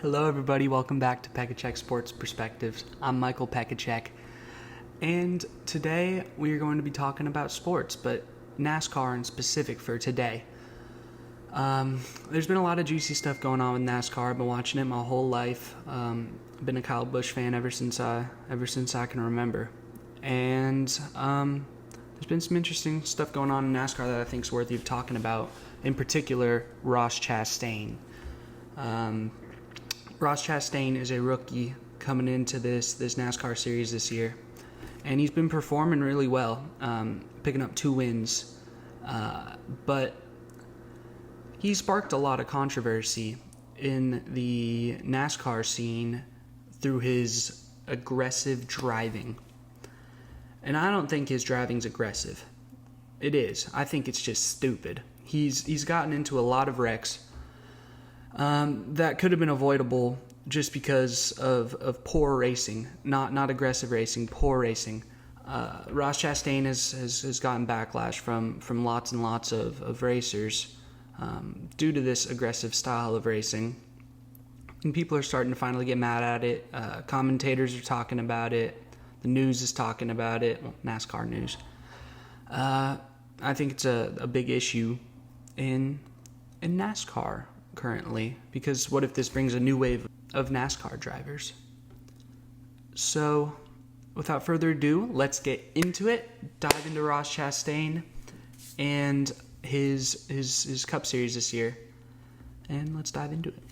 Hello everybody, welcome back to Pekacek Sports Perspectives. I'm Michael Pekacek, and today we are going to be talking about sports, but NASCAR in specific for today. There's been a lot of juicy stuff going on with NASCAR. I've been watching it my whole life. I've been a Kyle Busch fan ever since I can remember, and there's been some interesting stuff going on in NASCAR that I think is worthy of talking about. In particular, Ross Chastain. Ross Chastain is a rookie coming into this NASCAR series this year, and he's been performing really well, picking up 2 wins, but he sparked a lot of controversy in the NASCAR scene through his aggressive driving. And I don't think his driving's aggressive. It is. I think it's just stupid. He's gotten into a lot of wrecks that could have been avoidable just because of poor racing, not aggressive racing, poor racing. Ross Chastain has gotten backlash from lots and lots of racers due to this aggressive style of racing. And people are starting to finally get mad at it. Commentators are talking about it. The news is talking about it. Well, NASCAR news. I think it's a big issue in NASCAR currently, because what if this brings a new wave of NASCAR drivers? So, without further ado, let's get into it. Dive into Ross Chastain and his Cup Series this year, and let's dive into it.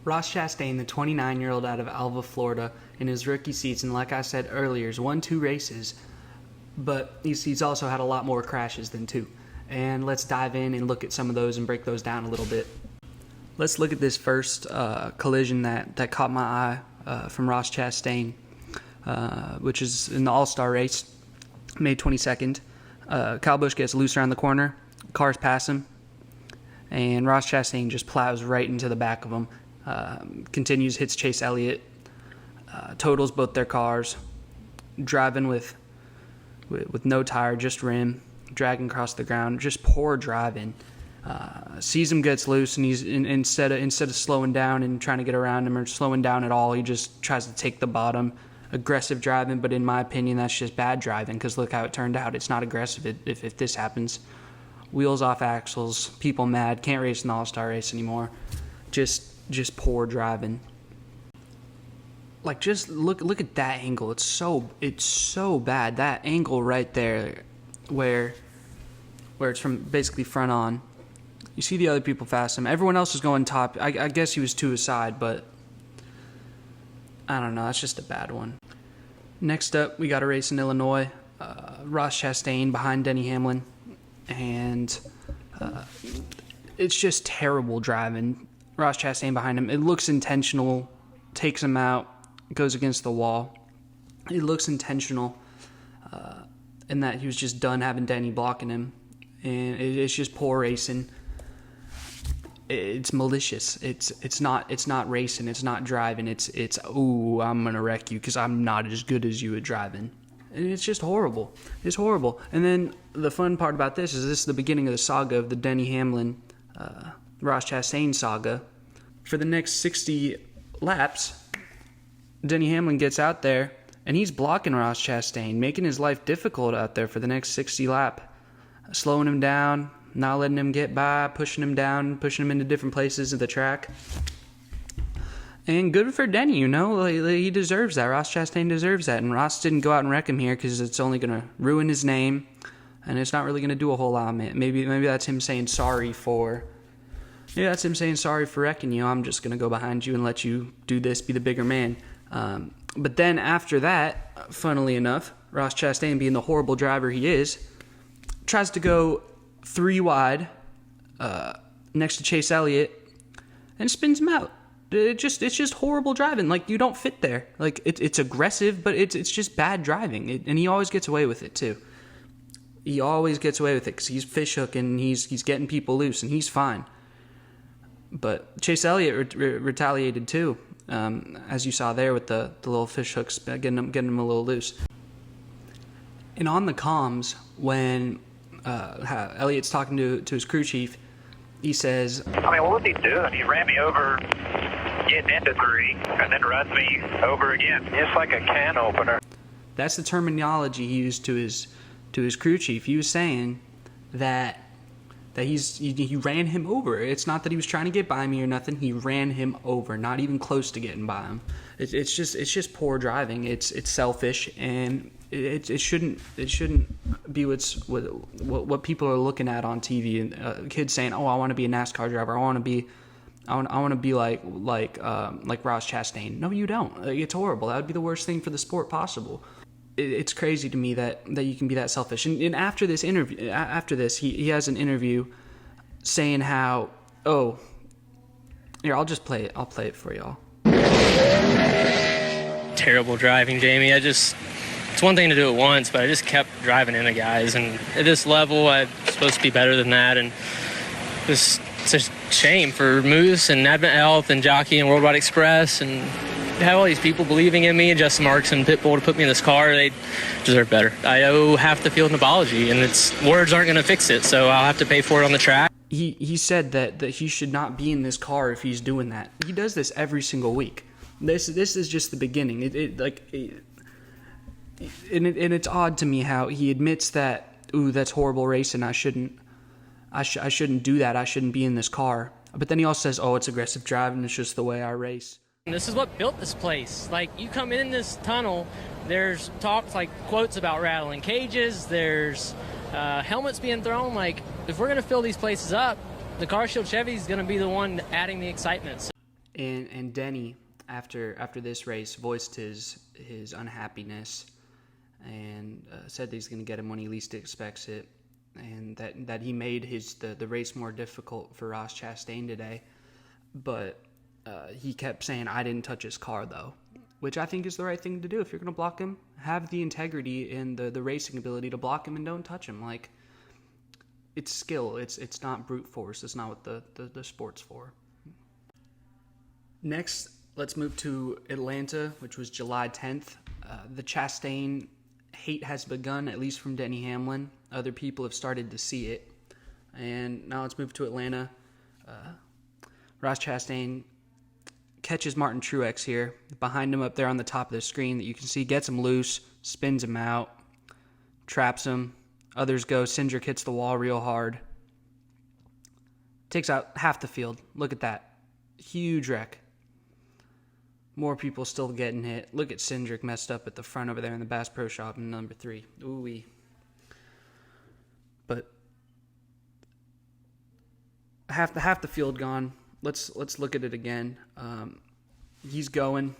Ross Chastain, the 29-year-old out of Alva, Florida, in his rookie season, like I said earlier, has won 2 races, but he's also had a lot more crashes than 2. And let's dive in and look at some of those and break those down a little bit. Let's look at this first collision that caught my eye from Ross Chastain, which is in the All-Star race, May 22nd. Kyle Busch gets loose around the corner, cars pass him, and Ross Chastain just plows right into the back of him, continues, hits Chase Elliott, totals both their cars, driving with no tire, just rim, dragging across the ground, just poor driving. Sees him gets loose, and he's instead of slowing down and trying to get around him or slowing down at all, he just tries to take the bottom. Aggressive driving, but in my opinion, that's just bad driving, because look how it turned out. It's not aggressive if this happens. Wheels off axles, people mad, can't race an all-star race anymore. Just poor driving. Like, just look at that angle. It's so bad. That angle right there, where it's from basically front on. You see the other people fast him. Everyone else is going top. I guess he was to his side, but I don't know. That's just a bad one. Next up, we got a race in Illinois. Ross Chastain behind Denny Hamlin, and it's just terrible driving. Ross Chastain behind him. It looks intentional. Takes him out. Goes against the wall. It looks intentional in that he was just done having Denny blocking him. And it's just poor racing. It's malicious. It's not racing. It's not driving. It's ooh, I'm gonna wreck you because I'm not as good as you at driving. And it's just horrible. It's horrible. And then the fun part about this is the beginning of the saga of the Denny Hamlin, Ross Chastain saga. For the next 60 laps, Denny Hamlin gets out there and he's blocking Ross Chastain, making his life difficult out there for the next 60 lap. Slowing him down, not letting him get by, pushing him down, pushing him into different places of the track. And good for Denny, he deserves that. Ross Chastain deserves that. And Ross didn't go out and wreck him here because it's only going to ruin his name, and it's not really going to do a whole lot. Maybe that's him saying sorry for wrecking you. I'm just going to go behind you and let you do this, be the bigger man. But then after that, funnily enough, Ross Chastain, being the horrible driver he is, tries to go 3 wide next to Chase Elliott and spins him out. It's just horrible driving. Like, you don't fit there. Like, it's aggressive, but it's just bad driving. And he always gets away with it too. He always gets away with it because he's fish hooking, he's getting people loose, and he's fine. But Chase Elliott retaliated too, as you saw there with the little fish hooks, getting him a little loose. And on the comms, when Elliott's talking to his crew chief, he says, I mean, what was he doing? He ran me over getting into 3 and then runs me over again. It's like a can opener. That's the terminology he used to his crew chief. He was saying that he ran him over. It's not that he was trying to get by me or nothing. He ran him over, not even close to getting by him. It's just poor driving. It's selfish, and it shouldn't be what people are looking at on TV. And kids saying, "Oh, I want to be a NASCAR driver. I want to be like Ross Chastain." No, you don't. It's horrible. That would be the worst thing for the sport possible. It's crazy to me that you can be that selfish. And after this interview, he has an interview saying how, oh, here, I'll just play it. I'll play it for y'all. Terrible driving, Jamie. It's one thing to do it once, but I just kept driving into guys. And at this level, I'm supposed to be better than that. And it's a shame for Moose and Advent Health and Jockey and Worldwide Express and have all these people believing in me and Justin Marks and Pitbull to put me in this car. They deserve better. I owe half the field an apology, and words aren't going to fix it, so I'll have to pay for it on the track. He said that he should not be in this car if he's doing that. He does this every single week. This is just the beginning. And it's odd to me how he admits that, ooh, that's horrible racing. I shouldn't do that. I shouldn't be in this car. But then he also says, oh, it's aggressive driving. It's just the way I race. This is what built this place. Like, you come in this tunnel, there's talks, like quotes about rattling cages, there's helmets being thrown. Like, if we're going to fill these places up, the Car Shield Chevy's going to be the one adding the excitement. So. And Denny, after this race, voiced his unhappiness and said that he's going to get him when he least expects it, and that he made the race more difficult for Ross Chastain today. But he kept saying, I didn't touch his car, though, which I think is the right thing to do. If you're going to block him, have the integrity and the racing ability to block him and don't touch him. Like, it's skill. It's not brute force. It's not what the sport's for. Next, let's move to Atlanta, which was July 10th. The Chastain hate has begun, at least from Denny Hamlin. Other people have started to see it. And now let's move to Atlanta. Ross Chastain catches Martin Truex here, behind him up there on the top of the screen that you can see, gets him loose, spins him out, traps him. Others go. Cindric hits the wall real hard. Takes out half the field. Look at that. Huge wreck. More people still getting hit. Look at Cindric messed up at the front over there in the Bass Pro Shop in number 3. Ooh-wee. But half the field gone. Let's look at it again. He's going,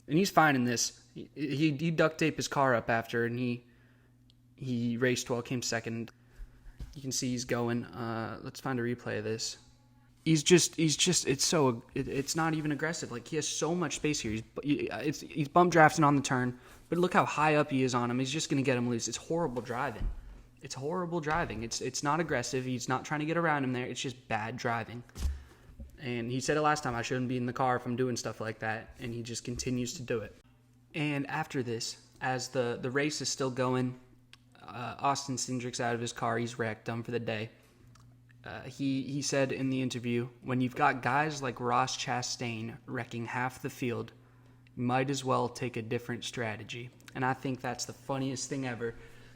and he's fine in this. He duct taped his car up after, and he raced well, came second. You can see he's going. Let's find a replay of this. It's not even aggressive. Like, he has so much space here. He's bump drafting on the turn, but look how high up he is on him. He's just going to get him loose. It's horrible driving. It's not aggressive. He's not trying to get around him there. It's just bad driving. And he said it last time, I shouldn't be in the car if I'm doing stuff like that. And he just continues to do it. And after this, as the race is still going, Austin Cindric's out of his car. He's wrecked, done for the day. He said in the interview, when you've got guys like Ross Chastain wrecking half the field, you might as well take a different strategy. And I think that's the funniest thing ever,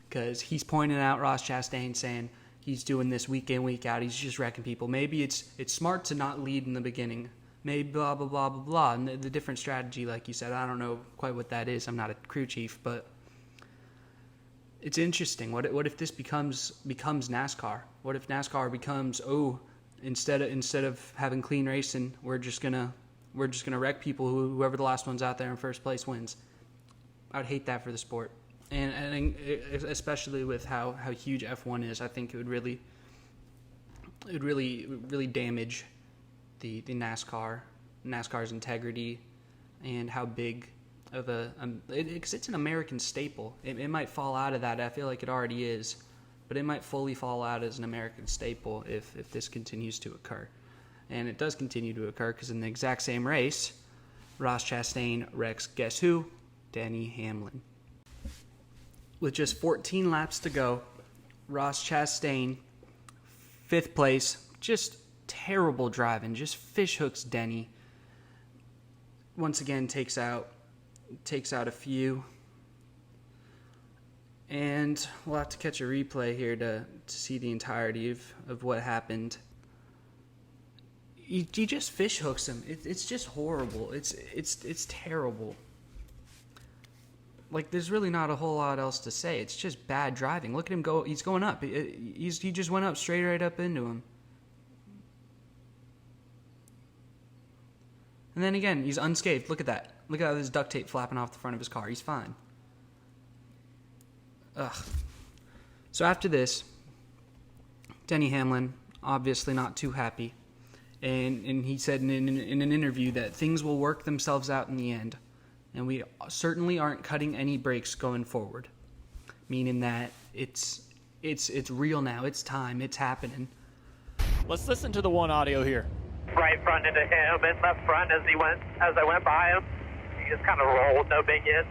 because he's pointing out Ross Chastain, saying he's doing this week in, week out. He's just wrecking people. Maybe it's smart to not lead in the beginning. Maybe blah, blah, blah, blah, blah. And the different strategy, like you said, I don't know quite what that is. I'm not a crew chief, but it's interesting. What if this becomes NASCAR? What if NASCAR becomes, instead of having clean racing, we're just gonna wreck people. Whoever the last one's out there in first place wins. I would hate that for the sport, and especially with how huge F1 is. I think it would really damage the NASCAR's integrity, and how big of because it's an American staple. It might fall out of that. I feel like it already is, but it might fully fall out as an American staple if this continues to occur. And it does continue to occur, because in the exact same race, Ross Chastain wrecks, guess who? Denny Hamlin. With just 14 laps to go, Ross Chastain, 5th place, just terrible driving, just fish hooks Denny. once again takes out a few. And we'll have to catch a replay here to see the entirety of what happened. He just fish hooks him. It's just horrible. It's terrible. Like, there's really not a whole lot else to say. It's just bad driving. Look at him go. He's going up. He just went up straight right up into him. And then again, he's unscathed. Look at that. Look at this duct tape flapping off the front of his car. He's fine. Ugh. So after this, Denny Hamlin, obviously not too happy. And he said in an interview that things will work themselves out in the end. And we certainly aren't cutting any breaks going forward. Meaning that it's real now. It's time. It's happening. Let's listen to the one audio here. Right front into him and left front as I went by him. He just kind of rolled, no big hit.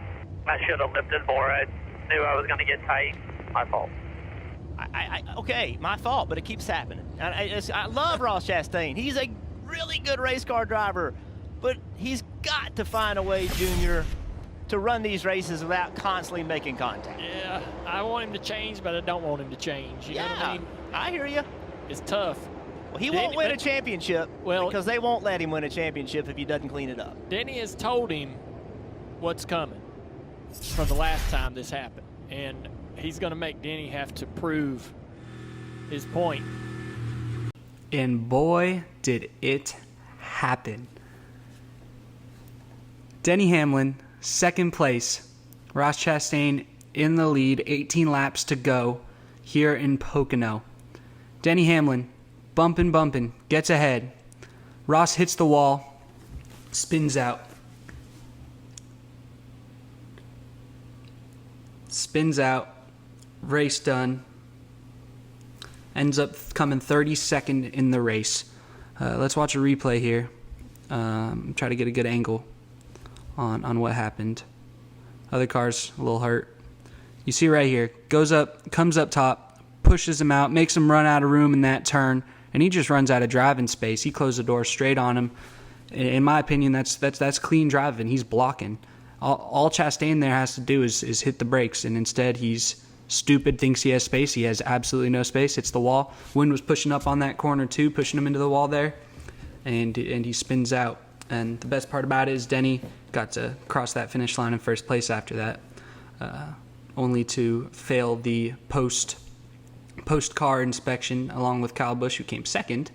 I should have lifted more. I knew I was going to get tight. My fault. Okay, my fault, but it keeps happening. I love Ross Chastain. He's a really good race car driver, but he's got to find a way, Junior, to run these races without constantly making contact. Yeah, I want him to change, but I don't want him to change. You know what I mean? I hear you. It's tough. Well, he won't win a championship because they won't let him win a championship if he doesn't clean it up. Denny has told him what's coming from the last time this happened, and he's going to make Denny have to prove his point. And boy, did it happen. Denny Hamlin, second place. Ross Chastain in the lead, 18 laps to go here in Pocono. Denny Hamlin, bumping, gets ahead. Ross hits the wall, spins out. Race done. Ends up coming 32nd in the race. Let's watch a replay here. Try to get a good angle on what happened. Other car's a little hurt. You see right here, comes up top, pushes him out, makes him run out of room in that turn, and he just runs out of driving space. He closed the door straight on him. In my opinion, that's clean driving. He's blocking. All Chastain there has to do is hit the brakes, and instead he's stupid, thinks he has space. He has absolutely no space. Hits the wall. Wind was pushing up on that corner too, pushing him into the wall there, and he spins out. And the best part about it is Denny got to cross that finish line in first place after that, only to fail the post-car inspection along with Kyle Busch, who came second,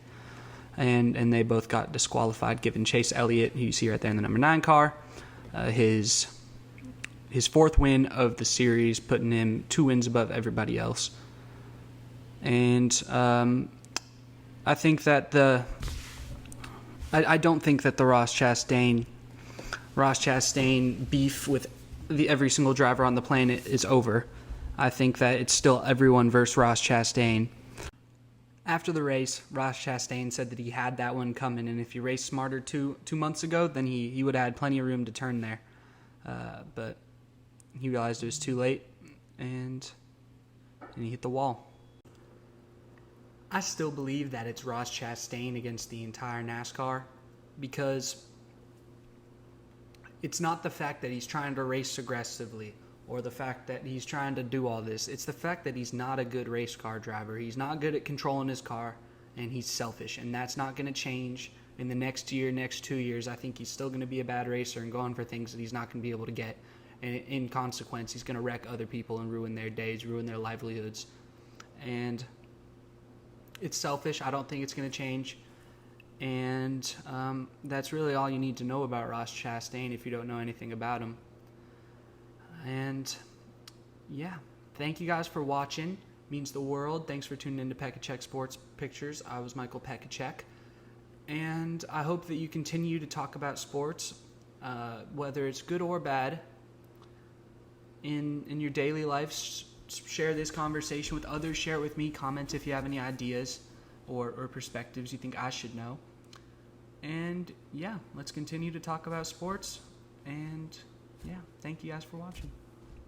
and they both got disqualified, given Chase Elliott, who you see right there in the number 9 car, his fourth win of the series, putting him 2 wins above everybody else. And I think that I don't think that the Ross Chastain beef with every single driver on the planet is over. I think that it's still everyone versus Ross Chastain. After the race, Ross Chastain said that he had that one coming, and if he raced smarter two months ago, then he would have had plenty of room to turn there. But he realized it was too late, and he hit the wall. I still believe that it's Ross Chastain against the entire NASCAR, because it's not the fact that he's trying to race aggressively or the fact that he's trying to do all this. It's the fact that he's not a good race car driver. He's not good at controlling his car, and he's selfish, and that's not going to change in the next year, next 2 years. I think he's still going to be a bad racer and going for things that he's not going to be able to get. And in consequence, he's going to wreck other people and ruin their days, ruin their livelihoods. And it's selfish. I don't think it's going to change. And that's really all you need to know about Ross Chastain if you don't know anything about him. And yeah, thank you guys for watching. Means the world. Thanks for tuning in to Pekacek Sports Pictures. I was Michael Pekacek. And I hope that you continue to talk about sports, whether it's good or bad, in your daily life. Share this conversation with others. Share it with me. Comment if you have any ideas or perspectives you think I should know. And yeah, let's continue to talk about sports. And yeah, thank you guys for watching.